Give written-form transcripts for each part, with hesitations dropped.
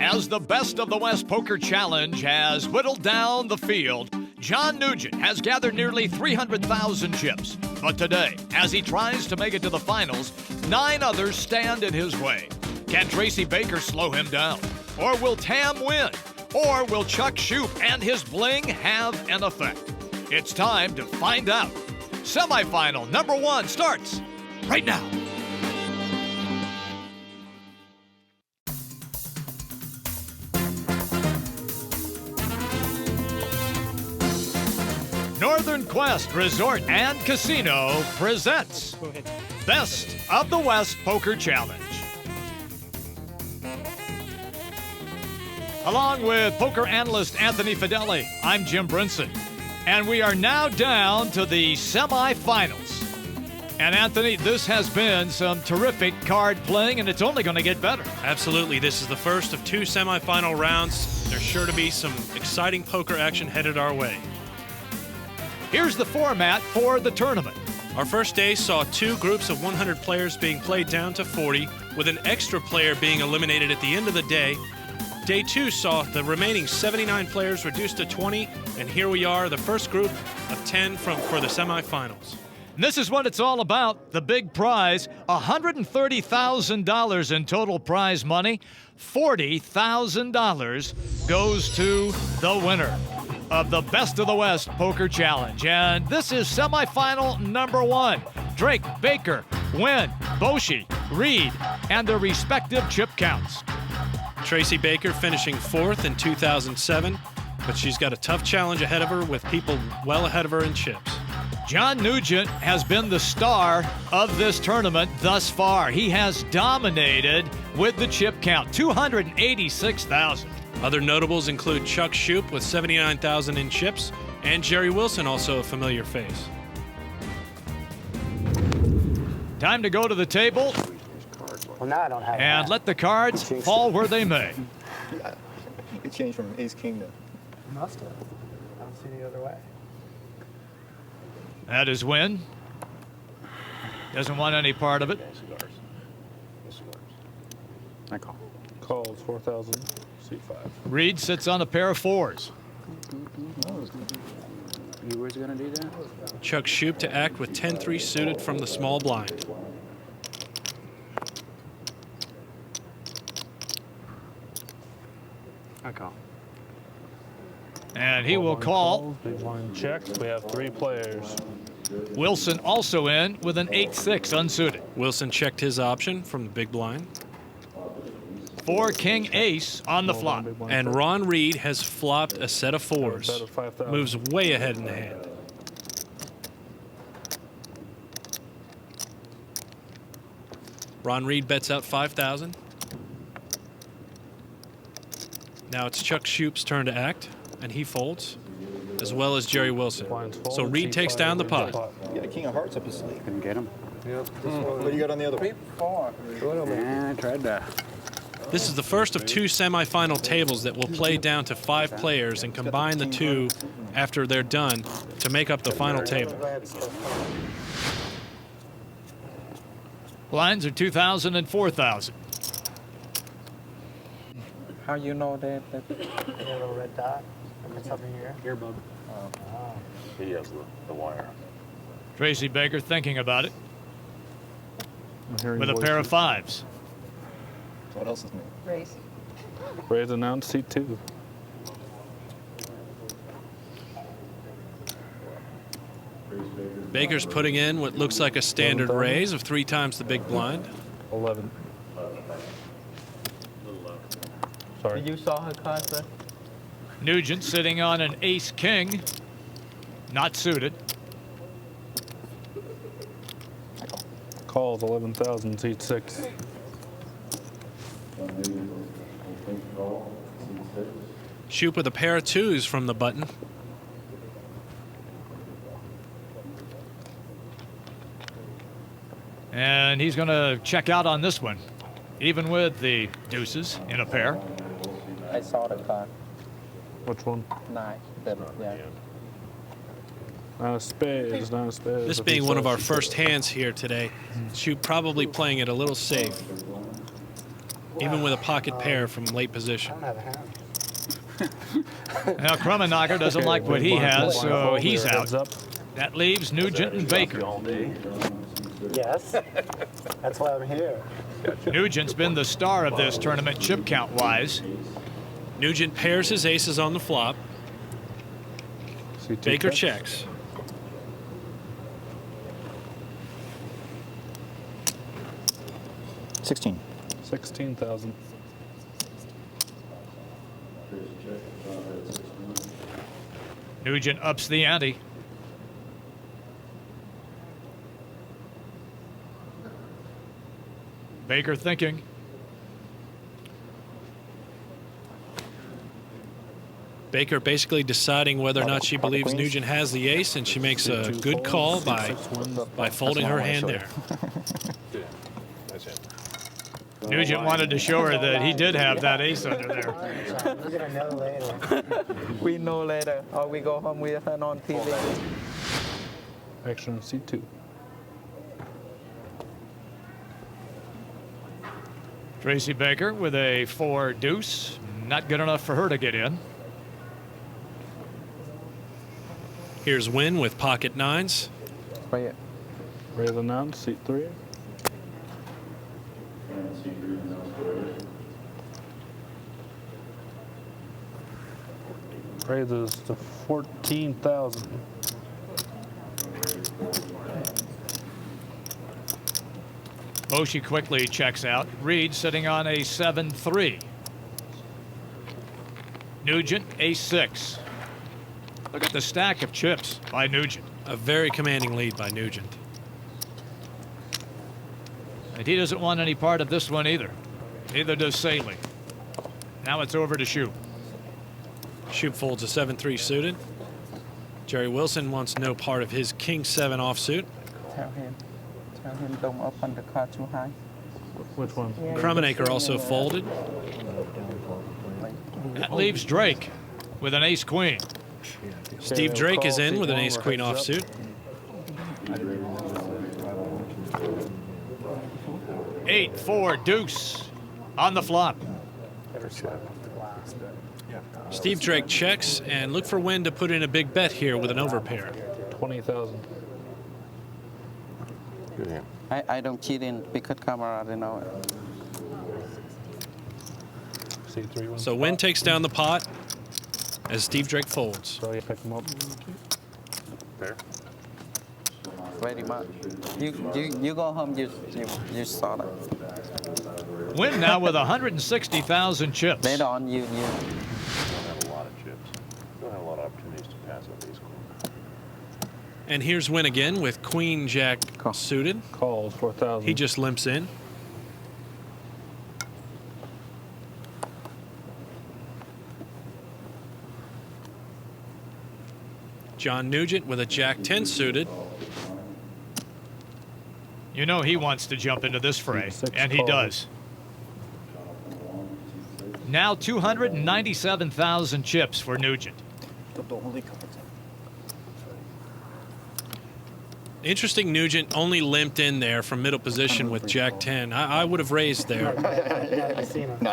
As the Best of the West Poker Challenge has whittled down the field, John Nugent has gathered nearly 300,000 chips. But today, as he tries to make it to the finals, 9 others stand in his way. Can Tracy Baker slow him down? Or will Tam win? Or will Chuck Shoup and his bling have an effect? It's time to find out. Semifinal number 1 starts right now. Northern Quest Resort and Casino presents Best of the West Poker Challenge. Along with poker analyst Anthony Fedeli, I'm Jim Brinson. And we are now down to the semifinals. And Anthony, this has been some terrific card playing, and it's only going to get better. Absolutely. This is the first of 2 semifinal rounds. There's sure to be some exciting poker action headed our way. Here's the format for the tournament. Our first day saw 2 groups of 100 players being played down to 40, with an extra player being eliminated at the end of the day. Day 2 saw the remaining 79 players reduced to 20, and here we are, the first group of 10 for the semifinals. And this is what it's all about, the big prize, $130,000 in total prize money. $40,000 goes to the winner of the Best of the West Poker Challenge. And this is semifinal number 1. Drake, Baker, Nguyen, Boshi, Reed, and their respective chip counts. Tracy Baker finishing 4th in 2007, but she's got a tough challenge ahead of her with people well ahead of her in chips. John Nugent has been the star of this tournament thus far. He has dominated with the chip count, 286,000. Other notables include Chuck Shoup with 79,000 in chips, and Jerry Wilson, also a familiar face. Time to go to the table. Well, now I don't have and let the cards fall where they may. It changed from ace king to. Must have. I don't see the other way. That is Nguyen. Doesn't want any part of it. I call. Calls 4,000, C5. Reed sits on a pair of 4s. You was gonna do that? Chuck Shoup to act with 10-3 suited from the small blind. I call. And he will call. Big blind checks. We have 3 players. Wilson also in with an 8-6 unsuited. Wilson checked his option from the big blind. 4 king ace on the flop. And Ron Reed has flopped a set of 4s. Moves way ahead in the hand. Ron Reed bets out 5,000. Now it's Chuck Shoup's turn to act, and he folds, as well as Jerry Wilson. So Reed takes down the pot. You got a king of hearts up his sleeve. Couldn't get him. Yep. What do you got on the other one? 4. Yeah, I tried that. This is the first of 2 semifinal tables that will play down to 5 players and combine the 2 after they're done to make up the final table. Blinds are 2,000 and 4,000. How you know that little red dot? It's up here. Here, bub. Oh. He has the wire. Tracy Baker thinking about it with a pair of 5s. What else is new? Race. Raise announced seat 2. Baker's putting in what looks like a standard raise of 3 times the big blind. 11. Sorry. You saw her cut, Nugent sitting on an ace king, not suited. Calls 11,000, seat 6. Shoup with a pair of 2s from the button. And he's going to check out on this one, even with the deuces in a pair. I saw the cut. Which one? 9. Yeah. Spades, 9 spades. This being one of our first hands here today, Shoup probably playing it a little safe. even with a pocket pair from late I position. don't have a hand. Now, Krummenacher doesn't like what he has, so he's out. Heads up. That leaves Nugent and Baker. Yes. That's why I'm here. Nugent's been the star of this tournament chip count-wise. Nugent pairs his aces on the flop. C2 Baker check. checks. $16. 16,000. Nugent ups the ante. Baker thinking. Baker basically deciding whether or not she believes queens. Nugent has the ace, and she makes a C2 good call folds, by folding her hand there. Nugent wanted to show her that he did have that ace under there. We're gonna know later. We know later, or we go home with her on TV. Action C2. Tracy Baker with a 4 deuce. Not good enough for her to get in. Here's Wynn with pocket nines. Right. Raise announce C3. Raises to 14,000. Oshie quickly checks out. Reed sitting on a 7-3. Nugent, ace-6. Look at the stack of chips by Nugent. A very commanding lead by Nugent. And he doesn't want any part of this one either. Neither does Saley. Now it's over to Shoup. Shoup folds a 7-3 suited. Jerry Wilson wants no part of his king 7 offsuit. Tell him don't open the card too high. Which one? Krummenacher also folded. That leaves Drake with an ace-queen. Steve Drake is in with an ace-queen offsuit. Eight, 4, deuce on the flop. Steve Drake checks and look for Wynn to put in a big bet here with an overpair. 20,000. I don't cheat in because camera, they know it. C3 wins. So Wynn takes down the pot as Steve Drake folds. So you pick them up. Very much. You go home, you saw that. Win now with 160,000 chips. Later on, you Don't have a lot of chips. Don't have a lot of opportunities to pass up these queens. And here's Wynn again with Queen Jack suited. Calls 4,000. He just limps in. John Nugent with a Jack 10 suited. You know he wants to jump into this fray, and he calls. does. Now 297,000 chips for Nugent. Interesting, Nugent only limped in there from middle position with Jack 10. I would have raised there.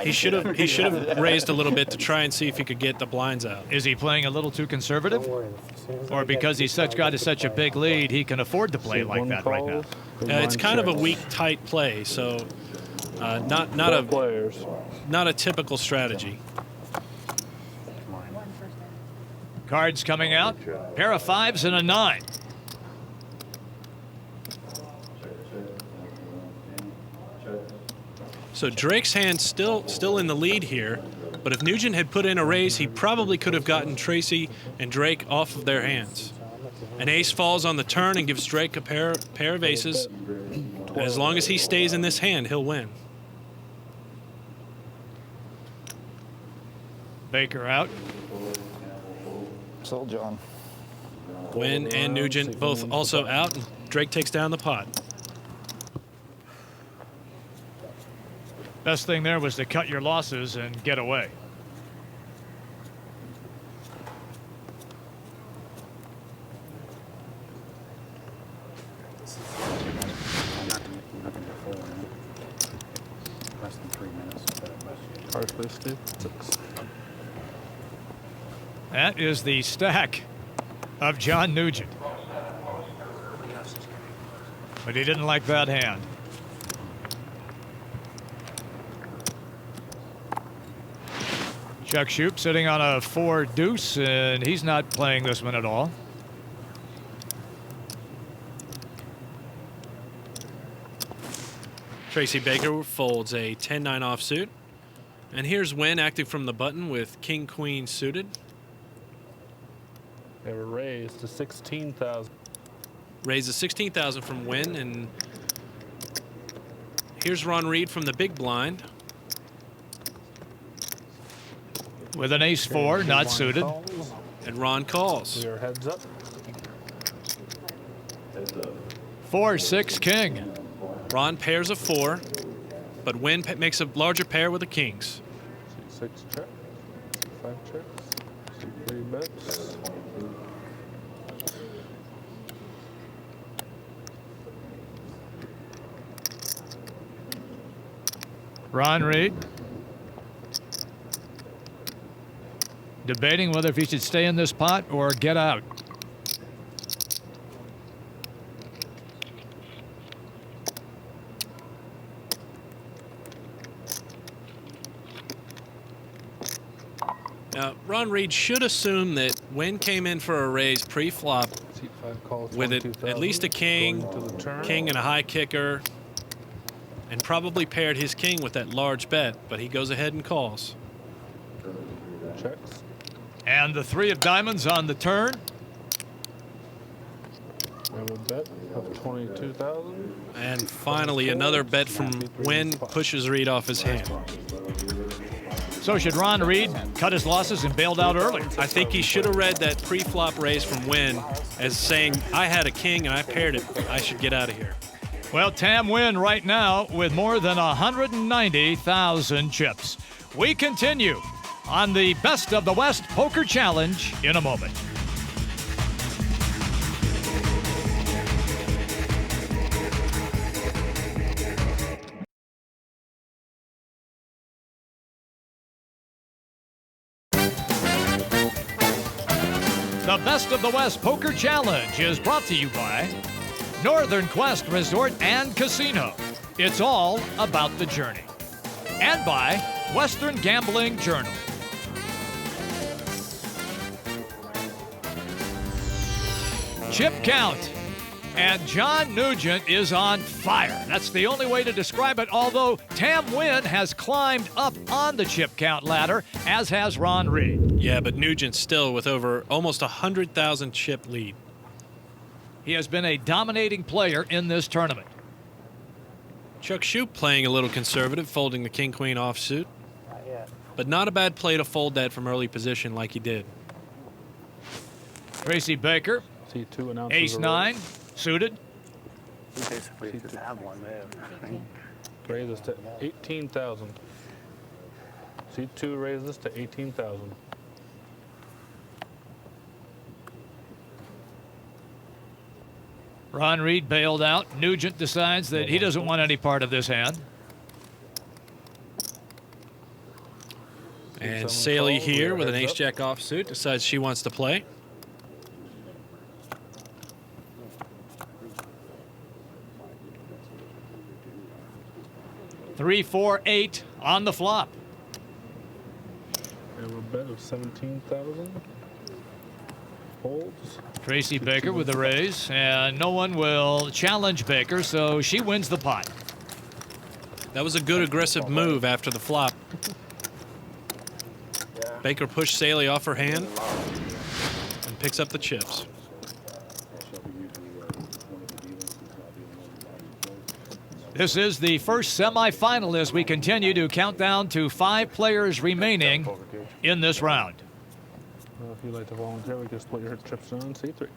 He should have raised a little bit to try and see if he could get the blinds out. Is he playing a little too conservative? Or because he's got such a big lead, he can afford to play like that right now? It's kind of a weak, tight play, so not a typical strategy. Cards coming out. Pair of 5s and a 9. So Drake's hand still in the lead here, but if Nugent had put in a raise, he probably could have gotten Tracy and Drake off of their hands. An ace falls on the turn and gives Drake a pair of aces. And as long as he stays in this hand, he'll win. Baker out. Sold John. Wynn and Nugent both also out, and Drake takes down the pot. Best thing there was to cut your losses and get away. Less than 3 minutes. Hearts, please, Steve. 6. That is the stack of John Nugent. But he didn't like that hand. Chuck Shoup sitting on a 4 deuce, and he's not playing this one at all. Tracy Baker folds a 10-9 offsuit. And here's Wynn acting from the button with king-queen suited. They were raised to 16,000. Raise to 16,000 from Wynn. And here's Ron Reed from the big blind. With an ace-4, not suited. And Ron calls. We are heads up. 4-6 king. Ron pairs a 4, but Wynn makes a larger pair with the kings. C6 check. C5 checks. C3 bets. Ron Reed debating whether if he should stay in this pot or get out. Now, Ron Reed should assume that Wynn came in for a raise pre-flop C5 calls with at least a king, to the turn. king and a high kicker, and probably paired his king with that large bet, but he goes ahead and calls. Checks. And the 3 of diamonds on the turn. We have a bet of 22,000. And finally, another bet from Wynn pushes Reed off his hand. So should Ron Reed cut his losses and bailed out early? I think he should have read that pre-flop raise from Wynn as saying, I had a king and I paired it. I should get out of here. Well, Tam Wynn right now with more than 190,000 chips. We continue on the Best of the West Poker Challenge in a moment. The Best of the West Poker Challenge is brought to you by Northern Quest Resort and Casino. It's all about the journey. And by Western Gambling Journal. Chip count. And John Nugent is on fire. That's the only way to describe it, although Tam Wynn has climbed up on the chip count ladder, as has Ron Reed. Yeah, but Nugent still with over almost 100,000 chip lead. He has been a dominating player in this tournament. Chuck Shoup playing a little conservative, folding the king-queen offsuit. Not yet. But not a bad play to fold that from early position like he did. Tracy Baker, C2 announces ace-9, suited. We basically just have one there. Raises to 18,000. C2 raises to 18,000. Ron Reed bailed out. Nugent decides that he doesn't want any part of this hand. And Saley here with an ace-jack offsuit decides she wants to play. Three, 4, 8 on the flop. We have a bet of 17,000. Folds. Tracy Baker with the raise, and no one will challenge Baker, so she wins the pot. That was a good aggressive move after the flop. Baker pushed Saley off her hand and picks up the chips. This is the first semifinal as we continue to count down to 5 players remaining in this round. Well, if you'd like to volunteer, we can split your chips on C3.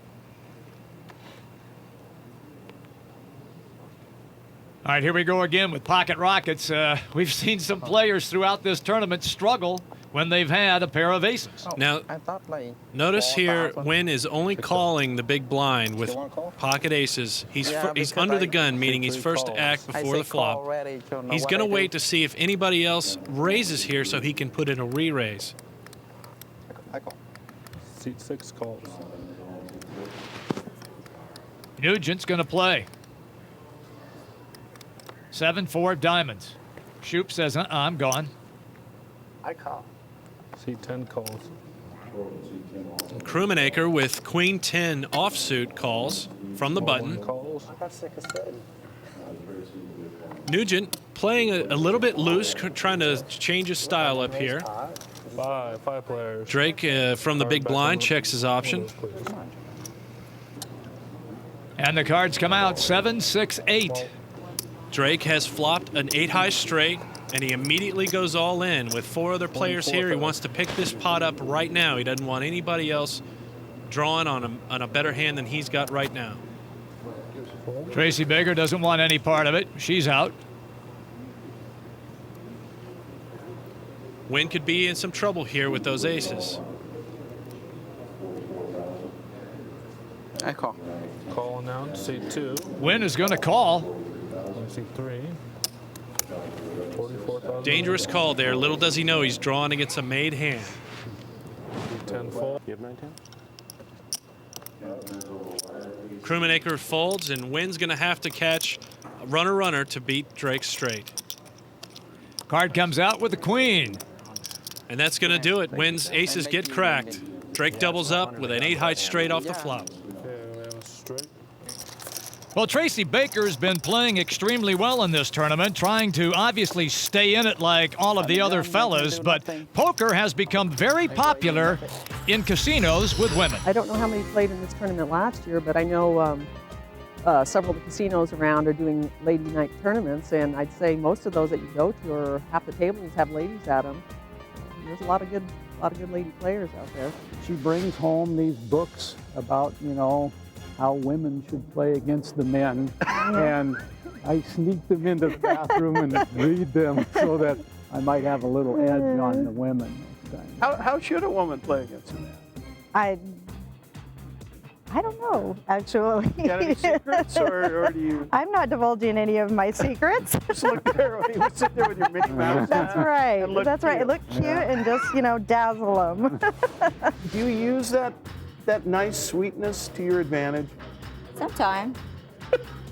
All right, here we go again with Pocket Rockets. We've seen some players throughout this tournament struggle when they've had a pair of aces. Now, I thought like notice here, 4,000. Wynn is only calling the big blind with Still wanna call? pocket aces. He's Yeah, he's because under the I gun, meaning he's simply first to call. act I before say the flop. call ready, you know He's what going to I wait do. to see if anybody else raises here so he can put in a re-raise. I call. Seat 6 calls. Nugent's going to play. 7-4 of diamonds. Shoop says, I'm gone. I call. Seat 10 calls. Krummenacher with Queen 10 offsuit calls from the button. Calls. I got sick of sitting. Nugent playing a little bit loose, trying to change his style up here. Five players. Drake from the big blind checks his option. And the cards come out 7, 6, 8. Drake has flopped an 8-high straight, and he immediately goes all in. With 4 other players here, he wants to pick this pot up right now. He doesn't want anybody else drawing on a better hand than he's got right now. Tracy Baker doesn't want any part of it. She's out. Wynn could be in some trouble here with those aces. I call. Call announced. Seat 2. Wynn is going to call. Seat 3. 44,000. Dangerous call there. Little does he know he's drawing against a made hand. Seat 10 fold. You have 19? Krummenacher folds, and Wynn's going to have to catch a runner to beat Drake straight. Card comes out with the queen. And that's going to do it. Wynn's aces get cracked. Drake doubles up with an 8-high straight off the flop. Okay, we have a straight. Well, Tracy Baker's been playing extremely well in this tournament, trying to obviously stay in it like all of the other fellas, but poker has become very popular in casinos with women. I don't know how many played in this tournament last year, but I know several of the casinos around are doing lady night tournaments, and I'd say most of those that you go to are half the tables have ladies at them. There's a lot of good lady players out there. She brings home these books about, how women should play against the men, and I sneak them into the bathroom and read them so that I might have a little edge on the women next time. How should a woman play against a man? I don't know, actually. You got any secrets, or do you I'm not divulging any of my secrets. just look there? You would sit there with your Mickey Mouse. That's right. and look That's right. cute. Look cute and just, dazzle them. Do you use that nice sweetness to your advantage? Sometimes.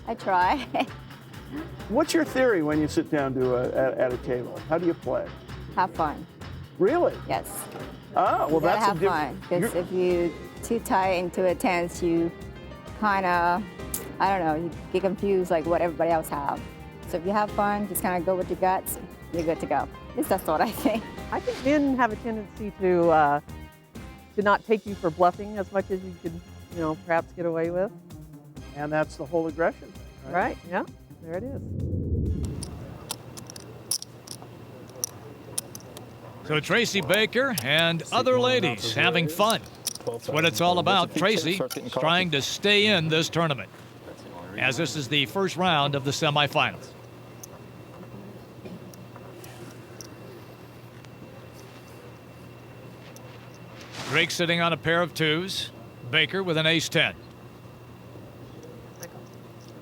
I try. What's your theory when you sit down to at a table? How do you play? Have fun. Really? Yes. Ah, well, You gotta that's have a different. fun. Because if you too tight into a tense, you kind of, you get confused like what everybody else have. So if you have fun, just kind of go with your guts, you're good to go. At least that's what I think. I think men have a tendency to not take you for bluffing as much as you could, perhaps get away with. And that's the whole aggression. Right? Yeah. There it is. So Tracy Baker and other ladies having fun. That's what it's all about. Tracy is trying to stay in this tournament, as this is the first round of the semifinals. Drake sitting on a pair of 2s. Baker with an ace-10.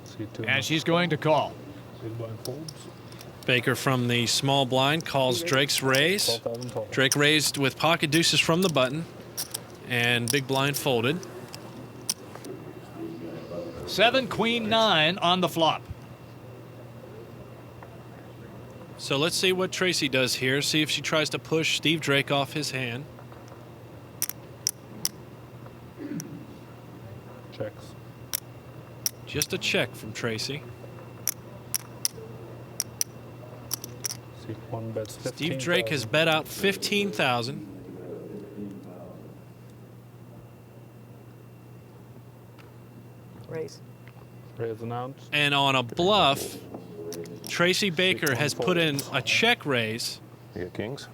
Seat 2. And she's going to call. Big blind folds. Baker from the small blind calls Drake's raise. 12,000 total. Drake raised with pocket deuces from the button, and big blind folded. 7, queen, 9 on the flop. So let's see what Tracy does here. See if she tries to push Steve Drake off his hand. Checks. Just a check from Tracy. Seat 1 bets 15,000. Steve Drake has bet out 15,000. Raise. Raise announced. And on a bluff, Tracy Baker has put in a check raise, You got kings?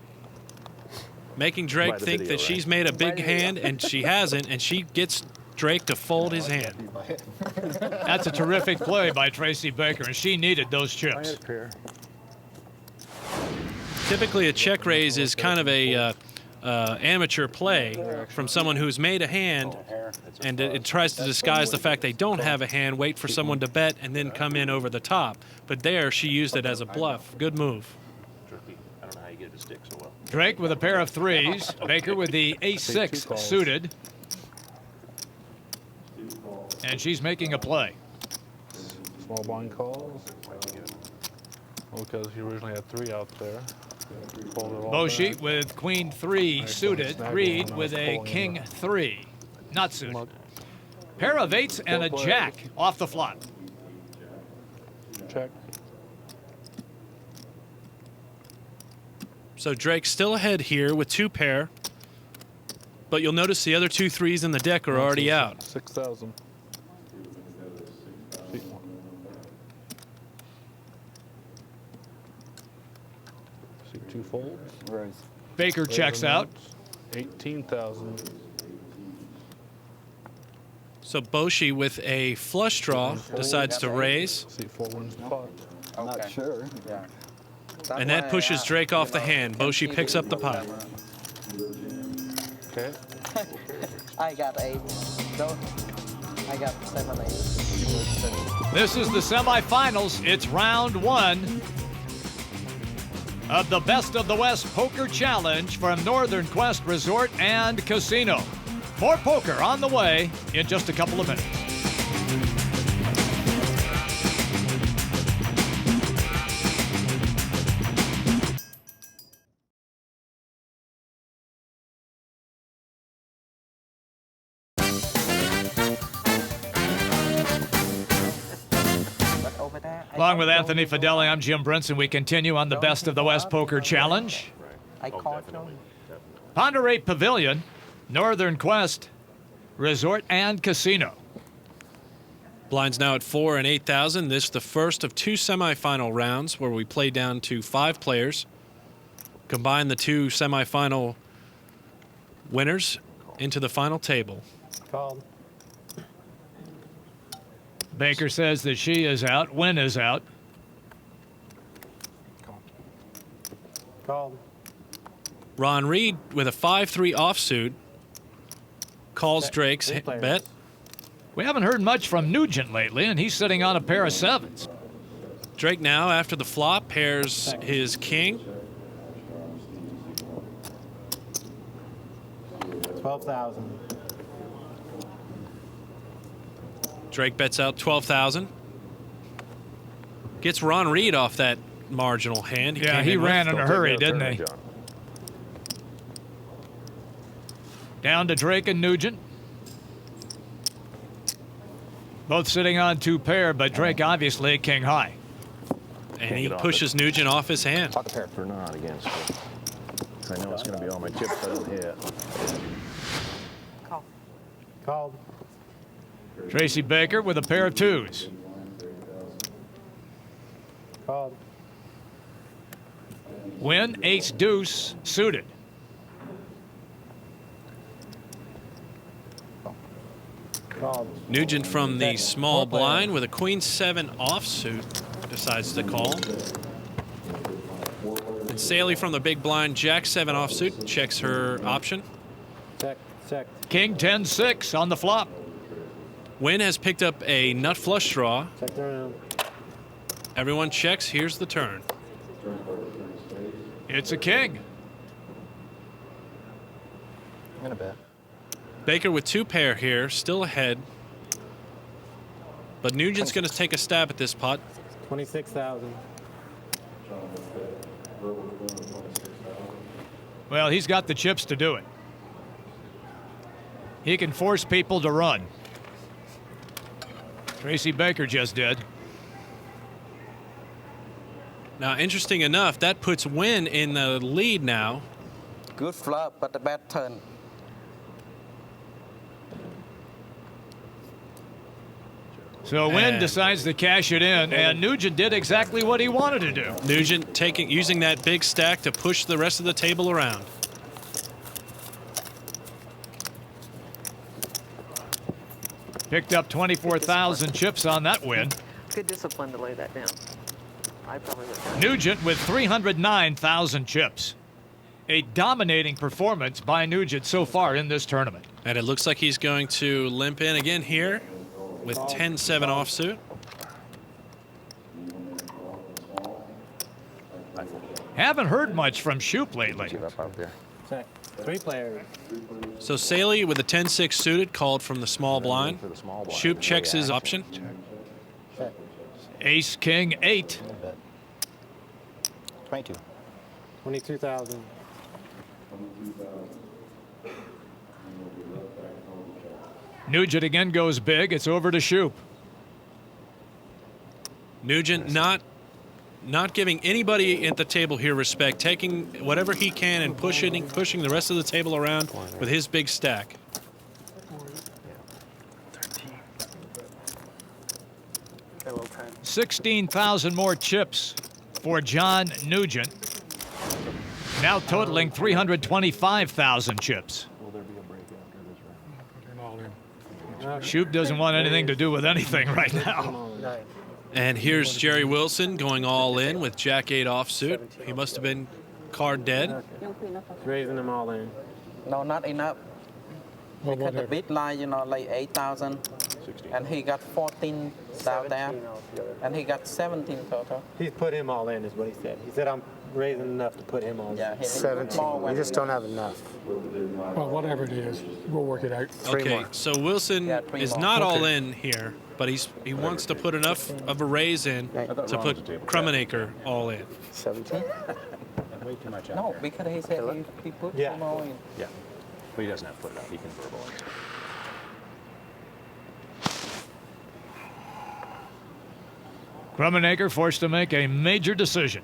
making Drake By the think video, that right? she's made a big hand, and she hasn't, and she gets Drake to fold his hand. That's a terrific play by Tracy Baker, and she needed those chips. Typically, a check raise is kind of a amateur play from someone who's made a hand, and it tries to disguise the fact they don't have a hand, wait for someone to bet, and then come in over the top. But there, she used it as a bluff. Good move. I don't know how you get it to stick so well. Drake with a pair of threes. Baker with the ace-6 suited. And she's making a play. Small blind calls. Well, because he originally had 3 out there. Boshi with queen 3 suited. Reed with a king 3 not suited. Pair of 8s and a jack off the flop. Check. So Drake's still ahead here with 2 pair, but you'll notice the other 2 3s in the deck are already out. 6,000. See 2 folds. Right. Baker checks out. 18,000. So Boshi with a flush draw decides to raise, See 4 wins the pot. I'm not sure. Yeah. and that pushes Drake off the hand. Boshi picks up the pot. Okay. I got 8. No, I got 7, 8. This is the semifinals. It's round 1 of the Best of the West Poker Challenge from Northern Quest Resort and Casino. More poker on the way in just a couple of minutes. Along with Anthony Fideli, I'm Jim Brinson. We continue on the Best of the West Poker Challenge. I caught him. Ponderate Pavilion, Northern Quest Resort and Casino. Blinds now at 4 and 8,000. This is the first of 2 semifinal rounds where we play down to 5 players. Combine the 2 semifinal winners into the final table. Called. Baker says that she is out. Wynn is out. Called. Ron Reed with a 5-3 offsuit calls Drake's bet. We haven't heard much from Nugent lately, and he's sitting on a pair of 7s. Drake now, after the flop, pairs his king. 12,000. Drake bets out 12,000. Gets Ron Reed off that marginal hand. Yeah, he ran in a hurry, didn't he? Down to Drake and Nugent. Both sitting on 2 pair, but Drake obviously king high. And he pushes Nugent off his hand. Pocket pair for not against it. I know it's going to be all my chips I don't hit. Call. Called. Tracy Baker with a pair of 2s. Called. Win, ace deuce, suited. Called. Nugent from the small blind with a queen 7 offsuit decides to call. And Saley from the big blind, jack 7 offsuit, checks her option. Check. Check. King 10-6 on the flop. Wynn has picked up a nut flush draw. Check the round. Everyone checks. Here's the turn. It's a king. I'm gonna bet. Baker with 2 pair here, still ahead. But Nugent's going to take a stab at this pot. 26,000. Well, he's got the chips to do it. He can force people to run. Tracy Baker just did. Now, interesting enough, that puts Wynn in the lead now. Good flop, but a bad turn. So Wynn And- decides to cash it in, and Nugent did exactly what he wanted to do. Nugent using that big stack to push the rest of the table around. Picked up 24,000 chips on that win. Good discipline to lay that down. I probably would have. Nugent with 309,000 chips. A dominating performance by Nugent so far in this tournament. And it looks like he's going to limp in again here with 10-7 offsuit. Haven't heard much from Shoop lately. Three players. So Saley with the 10-6 suited called from the small blind. Shoop checks his option. Ace, king, 8. 22. 22,000. Nugent again goes big. It's over to Shoop. Nugent not giving anybody at the table here respect, taking whatever he can and pushing the rest of the table around with his big stack. 16,000 more chips for John Nugent. Now totaling 325,000 chips. Shoop doesn't want anything to do with anything right now. And here's Jerry Wilson going all in with Jack 8 offsuit. He must have been card dead. Raising them all in. No, not enough. Because the bid line, you know, like 8,000. And he got 14 down there. And he got 17 total. He's put him all in, is what he said. He said, I'm raising enough to put him all in. Yeah, he 17. We just don't have enough. Well, whatever it is, we'll work it out. Okay, so Wilson is not all in here, but he wants to put enough of a raise in to put Krummenacher all in. 17? Way too much out. No, because he said he put him all in. Yeah. But he doesn't have to put it up. He can verbalize. Krummenacher forced to make a major decision.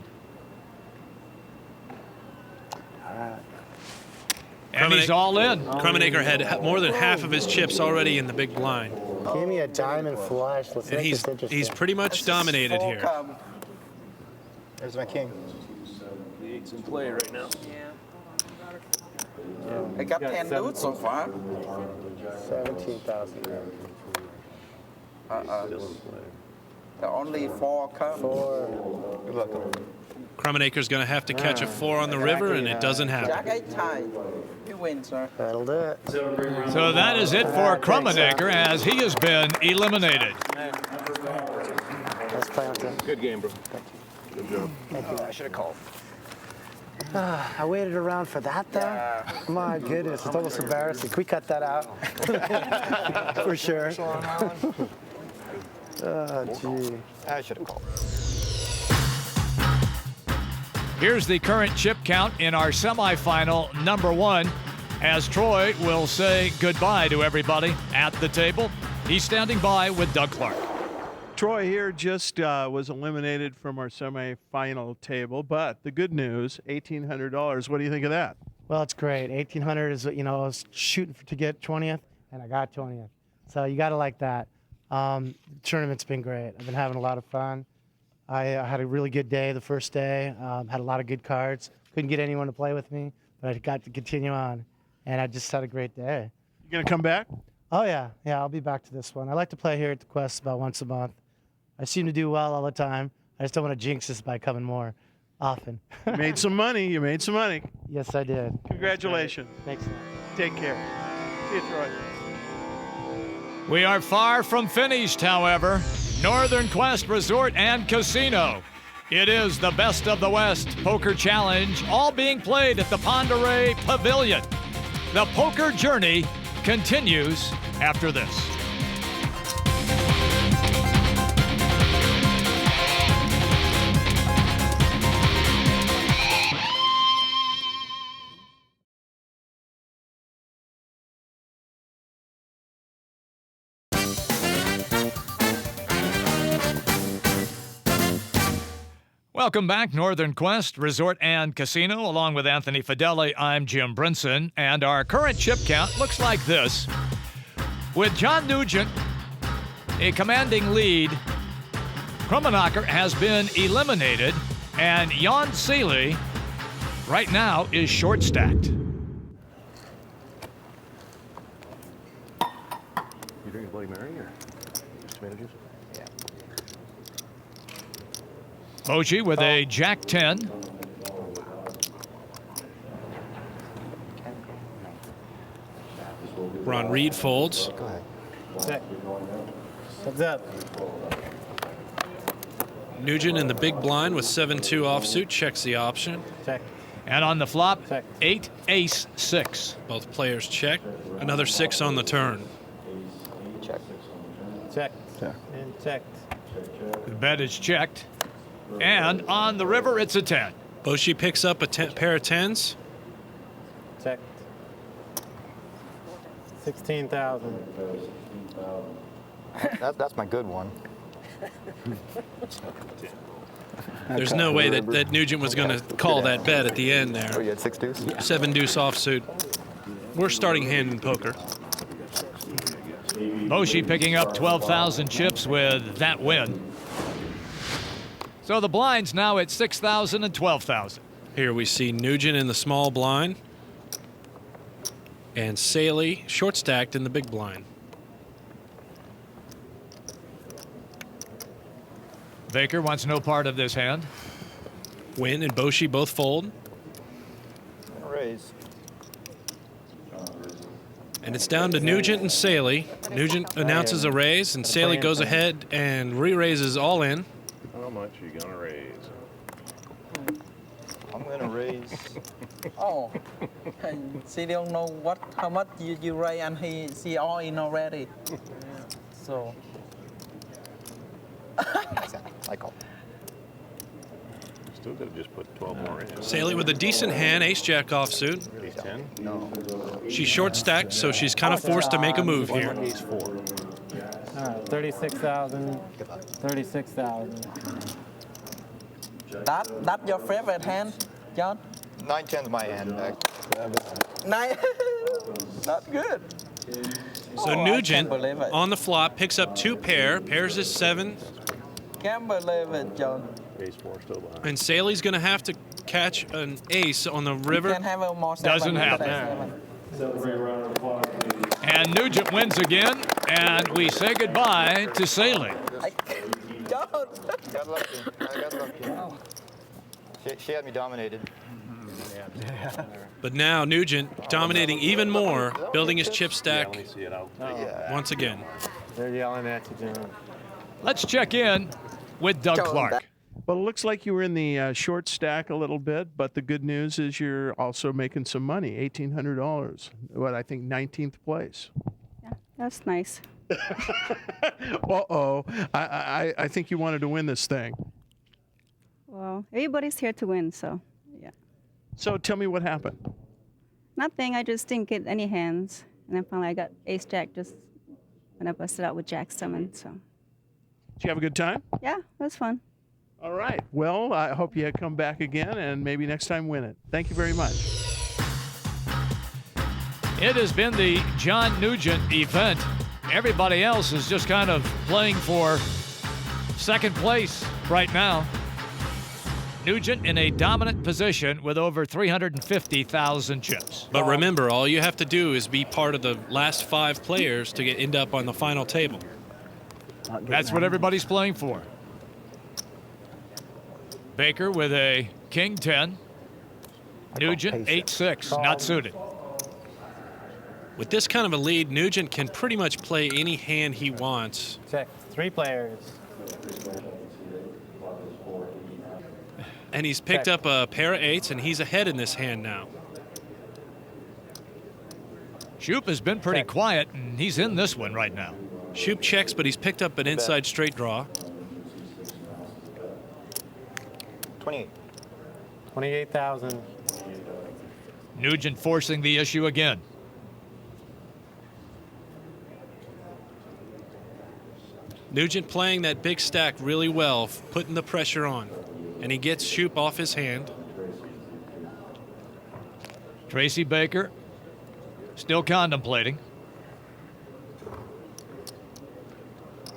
And he's all in. Krummenacher had more than half of his chips already in the big blind. Give me a diamond flush. Let's And make this interesting. he's pretty much dominated here. There's my king. The 8's in play right now. I got 10 dudes so far. 17,000. The only 4 come. 4. Good luck. Krummenacher's going to have to catch a 4 on the river, and it doesn't Jack happen. 8 tie. You win, sir. That'll do it. So that is it for Krummenacher as he has been eliminated. Let's play on him. Good game, bro. Thank you. Good job. Thank you. I should have called. I waited around for that, though? My goodness, it's almost embarrassing. Can we cut that out? For sure. Oh, gee. I should have called. Here's the current chip count in our semifinal number 1 as Troy will say goodbye to everybody at the table. He's standing by with Doug Clark. Troy here just was eliminated from our semifinal table, but the good news, $1,800. What do you think of that? Well, it's great. 1,800 is, you know, I was shooting to get 20th, and I got 20th. So you got to like that. The tournament's been great. I've been having a lot of fun. I had a really good day the first day. Had a lot of good cards. Couldn't get anyone to play with me, but I got to continue on, and I just had a great day. You gonna come back? Oh yeah, I'll be back to this one. I like to play here at the Quest about once a month. I seem to do well all the time. I just don't want to jinx this by coming more often. You made some money. You made some money. Yes, I did. Congratulations. Thanks. Take care. See you, Troy. We are far from finished, however. Northern Quest Resort and Casino. It is the Best of the West Poker Challenge, all being played at the Pend Oreille Pavilion. The poker journey continues after this. Welcome back, Northern Quest Resort and Casino. Along with Anthony Fedeli, I'm Jim Brinson, and our current chip count looks like this. With John Nugent a commanding lead, Krummenacher has been eliminated, and Jan Saley right now is short-stacked. You drinking Bloody Mary or just tomato juice? Yeah. Bochy with a Jack 10. Ron Reed folds. Go ahead. Check. Heads up. Nugent in the big blind with 7-2 offsuit checks the option. Check. And on the flop, Check. 8 ace 6. Both players check. Another 6 on the turn. Check. Check. And checked. The bet is checked. And on the river, it's a 10. Bochy picks up a pair of 10s. Checked. 16,000. That's my good one. There's no way that Nugent was going to call that bet at the end Oh, there. you had 6 deuce? 7 deuce offsuit. We're starting hand in poker. Bochy picking up 12,000 chips with that win. So the blind's now at 6,000 and 12,000. Here we see Nugent in the small blind and Saley short stacked in the big blind. Baker wants no part of this hand. Wynn and Bochy both fold. Raise. And it's down to Nugent and Saley. Nugent announces a raise, and Saley goes ahead and re-raises all in. How much are you gonna raise? I'm gonna raise. Oh, she don't know how much you raise, and she all in already. So. I call. Still could have just put 12 more in. Saley with a decent hand, ace-jack offsuit. Ace 10? No. She's short stacked, so she's kind of forced to make a move here. Ace 4. All right, 36,000. 36,000. That's your favorite hand, John? 9-10's my hand. Nine. Not good. So Nugent on the flop picks up 2 pairs is 7. Can't believe it, John. Ace 4 still behind. And Saley's going to have to catch an ace on the river. Can't have a more Doesn't happen. And Nugent wins again, and we say goodbye to Saley. John. Got lucky. I got lucky. She had me dominated. But now Nugent dominating even more, building his chip stack See it out. once again. They're yelling at you, John. Let's check in with Doug Clark. Well, it looks like you were in the short stack a little bit, but the good news is you're also making some money, $1,800. What, I think 19th place. Yeah, that's nice. Uh-oh. I think you wanted to win this thing. Well, everybody's here to win, so yeah. So tell me what happened. Nothing, I just didn't get any hands. And then finally I got ace-jack just when I busted out with jack summon, so. Did you have a good time? Yeah, it was fun. All right. Well, I hope you come back again and maybe next time win it. Thank you very much. It has been the John Nugent event. Everybody else is just kind of playing for second place right now. Nugent in a dominant position with over 350,000 chips. But remember, all you have to do is be part of the last 5 players to end up on the final table. That's what everybody's playing for. Baker with a king 10. Nugent 8-6, not suited. With this kind of a lead, Nugent can pretty much play any hand he wants. Check. 3 players. And he's picked up a pair of 8s, and he's ahead in this hand now. Shoop has been pretty quiet, and he's in this one right now. Shoop checks, but he's picked up an inside straight draw. 28. 28,000. Nugent forcing the issue again. Nugent playing that big stack really well, putting the pressure on. And he gets Shoop off his hand. Tracy Baker still contemplating.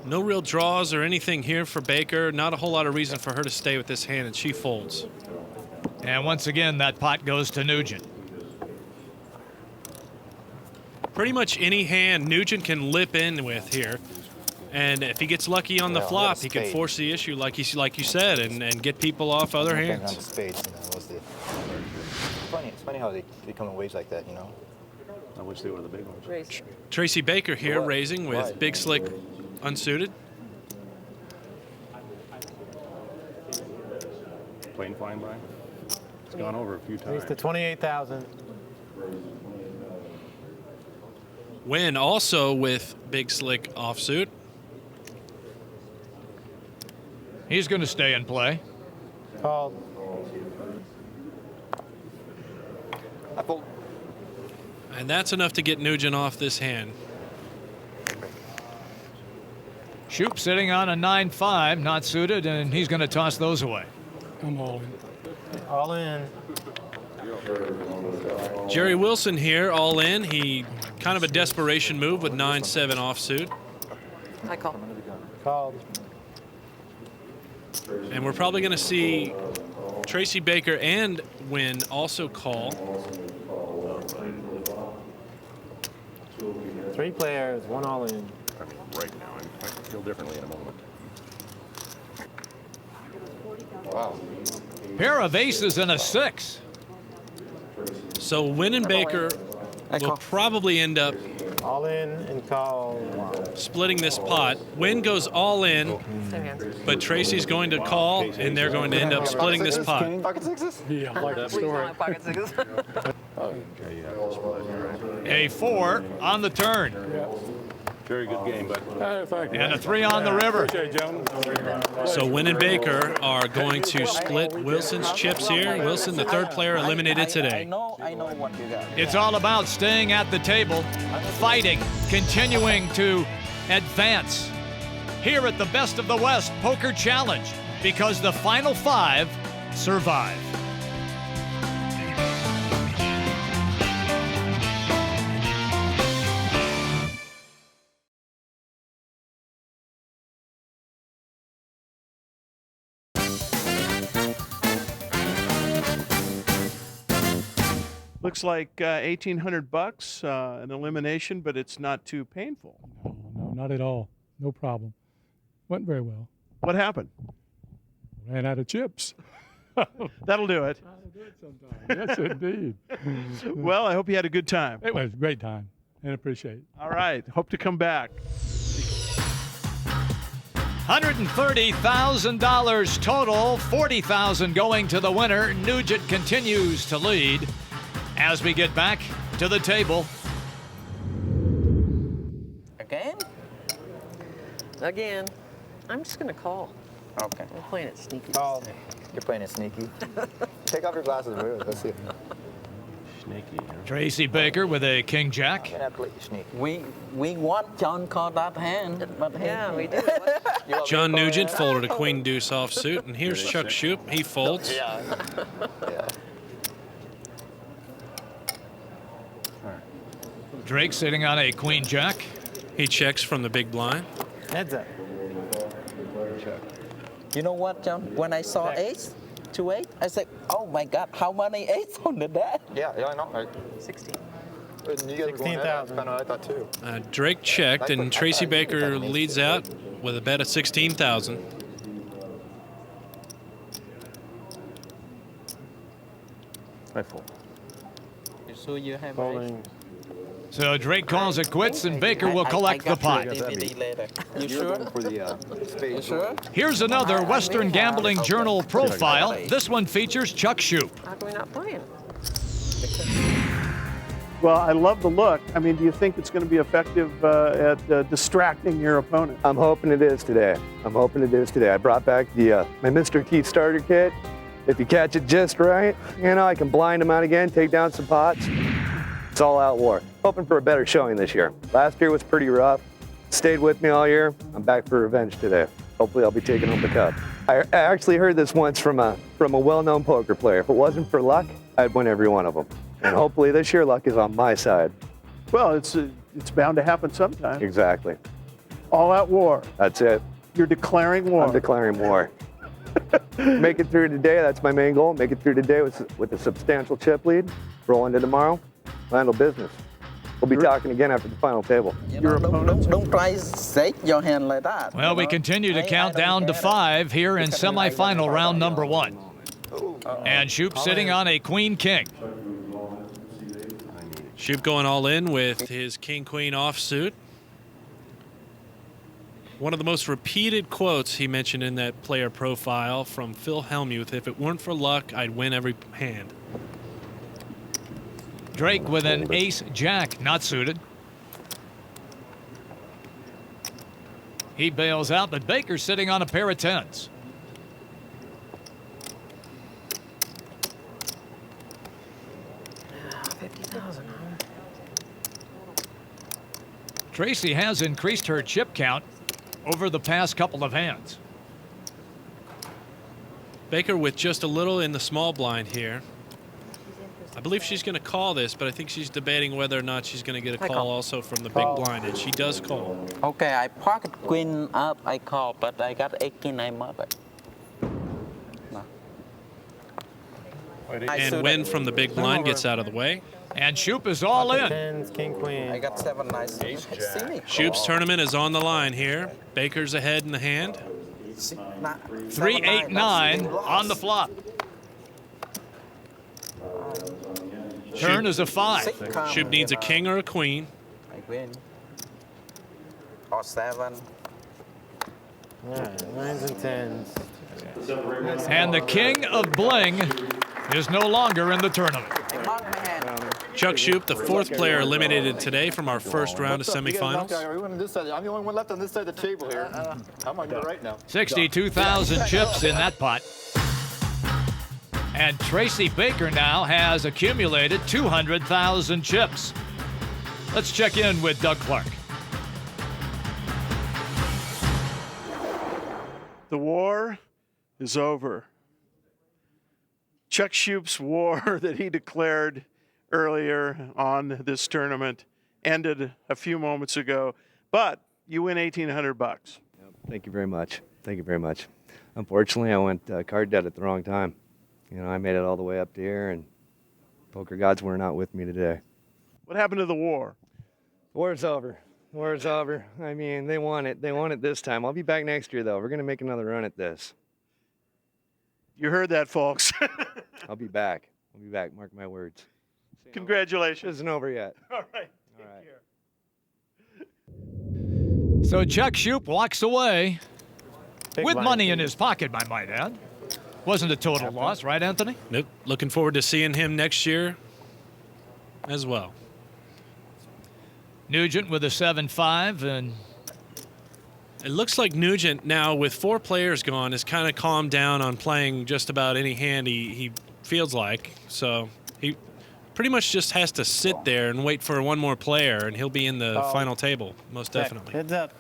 No real draws or anything here for Baker. Not a whole lot of reason for her to stay with this hand, and she folds. And once again, that pot goes to Nugent. pretty much any hand Nugent can lip in with here. And if he gets lucky on the Well, flop, he he had a can spade. force the issue like you said, and get people off other Bang hands. around the spades, you know, it's funny how they come in waves like that, you know. I wish they were the big ones. Tracy Baker here What? raising with Why? Big Slick unsuited. Plane flying by. It's gone over a few He's times. to 28,000. Wynn also with Big Slick offsuit. He's going to stay in play. Called. I fold. And that's enough to get Nugent off this hand. Shoop sitting on a 9-5, not suited, and he's going to toss those away. I'm all in. All in. Jerry Wilson here, all in. He kind of a desperation move with 9-7 offsuit. I call. Called. And we're probably going to see Tracy Baker and Wynn also call. 3 players, 1 all in. Right now, I feel differently in a moment. Wow. Pair of aces and a 6. So Wynn and Baker will probably end up All in and call. splitting this pot. Wynn goes all in, but Tracy's going to call, and they're going to end up splitting this pot. Pocket sixes? Yeah, I like that story. Okay, yeah. A 4 on the turn. Very good game, but Thank you. And a 3 on the river. Appreciate it, gentlemen. So Wynn and Baker are going to split Wilson's chips here. Wilson, the third player eliminated I today. know what you got. It's all about staying at the table, fighting, continuing to advance. Here at the Best of the West Poker Challenge, because the final 5 survive. Looks like $1,800, an elimination, but it's not too painful. No, not at all. No problem. Went very well. What happened? Ran out of chips. That'll do it. Yes, indeed. Well, I hope you had a good time. It was a great time and appreciate it. All right. Hope to come back. $130,000 total, $40,000 going to the winner. Nugent continues to lead. As we get back to the table. Again? Again. I'm just going to call. Okay. I'm playing it sneaky. Call. You're playing it sneaky. Take off your glasses, really. Let's see. sneaky. Tracy Baker with a king jack. We want John call that hand, but yeah, we do. John Nugent folded a queen deuce offsuit, and here's Chuck Shoop. He folds. Yeah. Drake sitting on a queen jack. He checks from the big blind. Heads up. You know what, John? When I saw ace, 2-8, I said, oh my God, how many eights on the deck? Yeah, I know. 16. You guys were going at it. That's kind of what I thought too. Drake checked, and Tracy Baker leads out with a bet of 16,000. I fold. You sure you have Folding. So Drake calls it quits, and Baker will collect the pot. DVD later. You You're sure? looking for the spade. You sure? Here's another Western Gambling Journal profile. This one features Chuck Shoop. How come we're not playing? Well, I love the look. I mean, do you think it's going to be effective at distracting your opponent? I'm hoping it is today. I brought back the my Mr. T starter kit. If you catch it just right, you know, I can blind them out again, take down some pots. It's all out war. Hoping for a better showing this year. Last year was pretty rough. Stayed with me all year. I'm back for revenge today. Hopefully I'll be taking home the cup. I actually heard this once from a well-known poker player. If it wasn't for luck, I'd win every one of them. And hopefully this year luck is on my side. Well, it's bound to happen sometime. Exactly. All out war. That's it. You're declaring war. I'm declaring war. Make it through today. That's my main goal. Make it through today with a substantial chip lead. Roll into tomorrow. Handle business. We'll be talking again after the final table. Don't try to shake your hand like that. Well, we continue to count down to 5 here in semifinal round number 1. And Shoop sitting on a queen-king. Shoop going all in with his king-queen offsuit. One of the most repeated quotes he mentioned in that player profile from Phil Hellmuth: if it weren't for luck, I'd win every hand. Drake with an ace-jack, not suited. He bails out, but Baker's sitting on a pair of 10s. Tracy has increased her chip count over the past couple of hands. Baker with just a little in the small blind here. I believe she's going to call this, but I think she's debating whether or not she's going to get a call also from the big blind, and she does call. Okay, I pocket queen up, I call, but I got 18, I mother. No. And Win from the big blind gets out of the way. And Shoop is all in. Tens, king, queen. I got 7 nice. Shoop's tournament is on the line here. Baker's ahead in the hand. 3, 8, 9 on the flop. Turn is a 5. Shoop needs a king or a queen. I win. Or 7. Yeah, 9s and 10s. And the king of bling is no longer in the tournament. Chuck Shoop, the 4th player eliminated today from our first round of semifinals. I'm the only one left on this side of the table here. I'm on your right now. 62,000 chips in that pot. And Tracy Baker now has accumulated 200,000 chips. Let's check in with Doug Clark. The war is over. Chuck Shoop's war that he declared earlier on this tournament ended a few moments ago, but you win $1,800. Thank you very much. Thank you very much. Unfortunately, I went card dead at the wrong time. You know, I made it all the way up to here, and poker gods were not with me today. What happened to the war? The war's over. The war's over. I mean, they won it. They won it this time. I'll be back next year, though. We're going to make another run at this. You heard that, folks. I'll be back. I'll be back. Mark my words. Congratulations. It isn't over yet. All right. All right. So Chuck Shoop walks away Big with blind, money in king. his pocket, I might add. Wasn't a total loss, right, Anthony? Nope. Looking forward to seeing him next year as well. Nugent with a 7-5, and it looks like Nugent now, with 4 players gone, is kind of calmed down on playing just about any hand he feels like. So he pretty much just has to sit there and wait for one more player, and he'll be in the final table, most definitely. Heads up.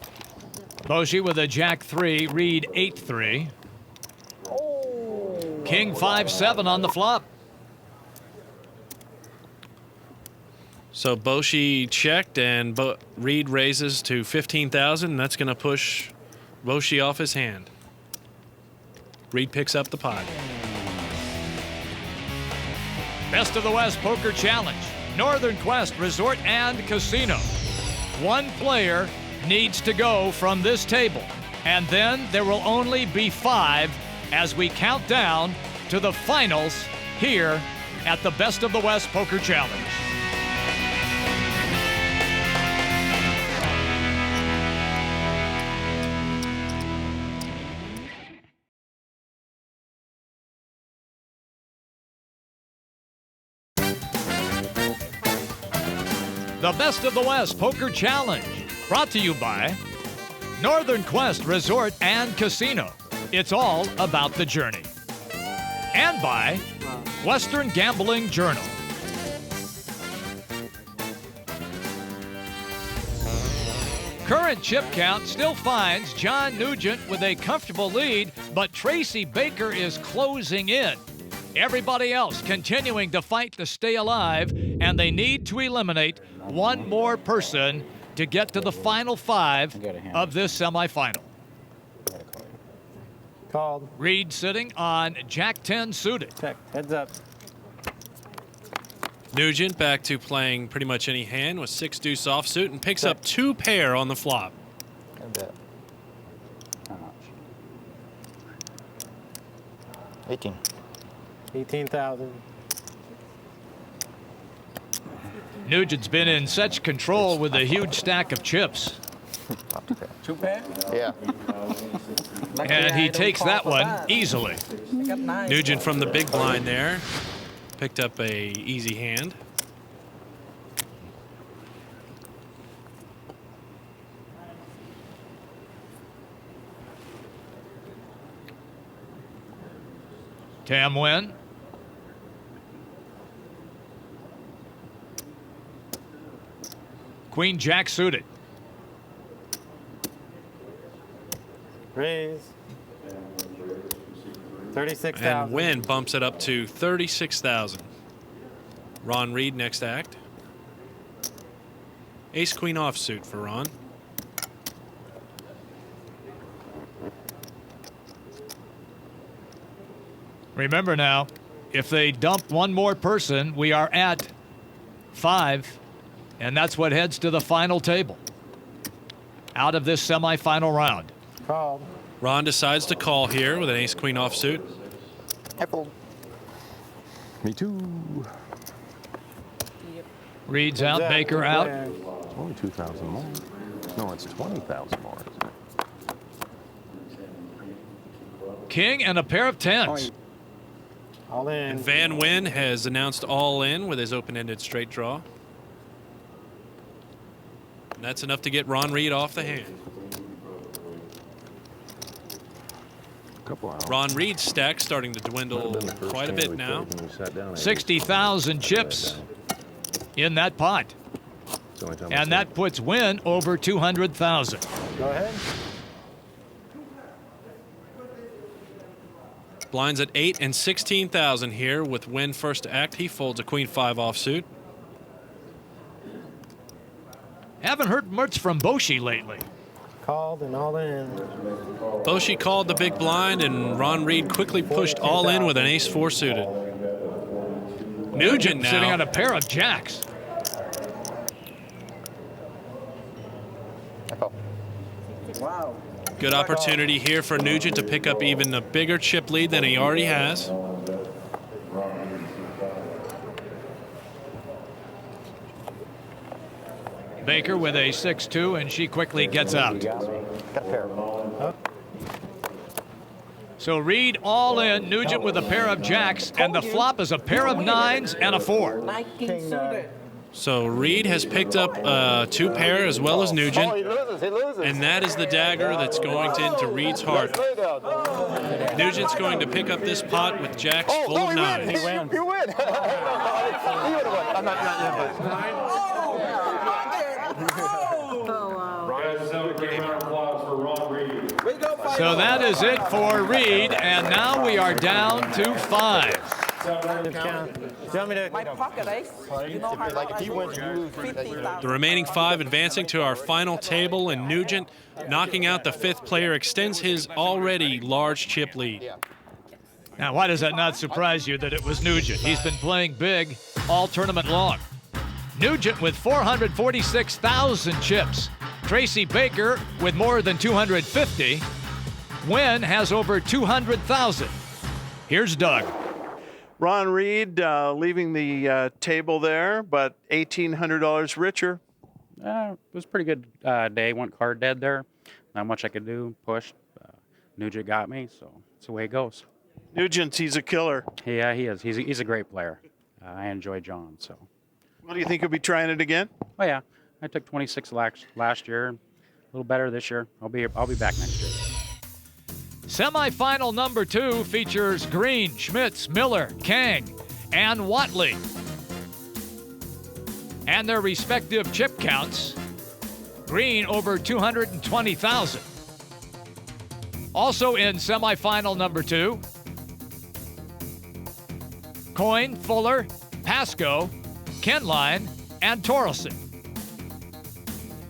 Boshi with a Jack-3, Reed 8-3. King 5-7 on the flop. So Boshi checked, and Reed raises to 15,000. That's going to push Boshi off his hand. Reed picks up the pot. Best of the West Poker Challenge, Northern Quest Resort and Casino. One player needs to go from this table, and then there will only be 5 as we count down to the finals here at the Best of the West Poker Challenge. The Best of the West Poker Challenge, brought to you by Northern Quest Resort and Casino. It's all about the journey. And by Western Gambling Journal. Current chip count still finds John Nugent with a comfortable lead, but Tracy Baker is closing in. Everybody else continuing to fight to stay alive, and they need to eliminate one more person to get to the final 5 of this semifinal. Called. Reed sitting on Jack 10 suited. Check. Heads up. Nugent back to playing pretty much any hand with 6 deuce offsuit and picks up 2 pair on the flop. I bet. How much? 18. 18,000. Nugent's been in such control with a huge stack of chips. 2 pair? Yeah. And he takes that one easily. Nugent from the big blind there. Picked up a easy hand. Tam Nguyen. Queen Jack suited. Raise. 36,000. And Nguyen bumps it up to 36,000. Ron Reed next act. Ace Queen offsuit for Ron. Remember now, if they dump one more person, we are at 5, and that's what heads to the final table out of this semifinal round. Called. Ron decides to call here with an ace queen offsuit. Apple. Me too. Reed's out, Baker out. Only 2,000 more. No, it's 20,000 more. King and a pair of 10s. All in. And Van Nguyen has announced all in with his open-ended straight draw. And that's enough to get Ron Reed off the hand. Ron Reed's stack starting to dwindle quite a bit now. 60,000 chips in that pot. And that puts Nguyen over 200,000. Go ahead. Blinds at 8 and 16,000 here with Nguyen first to act. He folds a queen 5 offsuit. Haven't heard much from Boshi lately. Called and all in. Boshi called the big blind, and Ron Reed quickly pushed all in with an ace 4 suited. Nugent now sitting on a pair of jacks. Wow. Good opportunity here for Nugent to pick up even a bigger chip lead than he already has. Baker with a 6-2, and she quickly gets out. So Reed all in, Nugent with a pair of jacks, and the flop is a pair of 9s and a 4. So Reed has picked up 2 pair as well as Nugent. And that is the dagger that's going into Reed's heart. Nugent's going to pick up this pot with jacks full of 9s. You win. I'm not So that is it for Reed, and now we are down to 5. My pocket ace. You know how like if he wins, you lose. The remaining 5 advancing to our final table, and Nugent knocking out the 5th player extends his already large chip lead. Now, why does that not surprise you that it was Nugent? He's been playing big all tournament long. Nugent with 446,000 chips. Tracy Baker with more than 250. Nguyen has over 200,000. Here's Doug. Ron Reed leaving the table there, but $1,800 richer. It was a pretty good day. Went card dead there. Not much I could do. Pushed. Nugent got me, so that's the way it goes. Nugent, he's a killer. Yeah, he is. He's a great player. I enjoy John. So. Well, do you think he'll be trying it again? Oh yeah, I took 26 last year. A little better this year. I'll be back next year. Semifinal number 2 features Green, Schmitz, Miller, Kang, and Watley. And their respective chip counts. Green over 220,000. Also in semifinal number 2, Coyne, Fuller, Pasco, Kenline, and Torelson.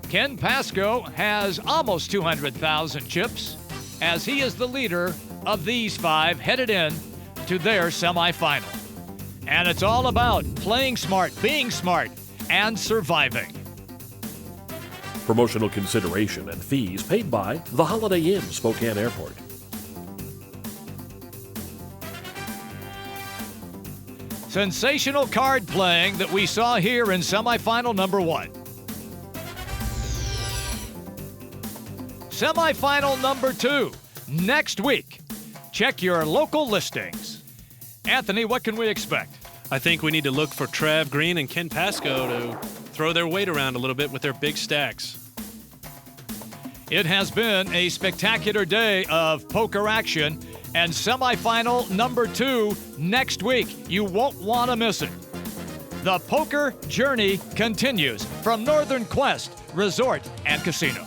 Ken Pasco has almost 200,000 chips, as he is the leader of these 5 headed in to their semifinal. And it's all about playing smart, being smart, and surviving. Promotional consideration and fees paid by the Holiday Inn, Spokane Airport. Sensational card playing that we saw here in semifinal number 1. Semifinal number 2, next week. Check your local listings. Anthony, what can we expect? I think we need to look for Trav Green and Ken Pasco to throw their weight around a little bit with their big stacks. It has been a spectacular day of poker action, and semifinal number 2 next week. You won't want to miss it. The poker journey continues from Northern Quest Resort and Casino.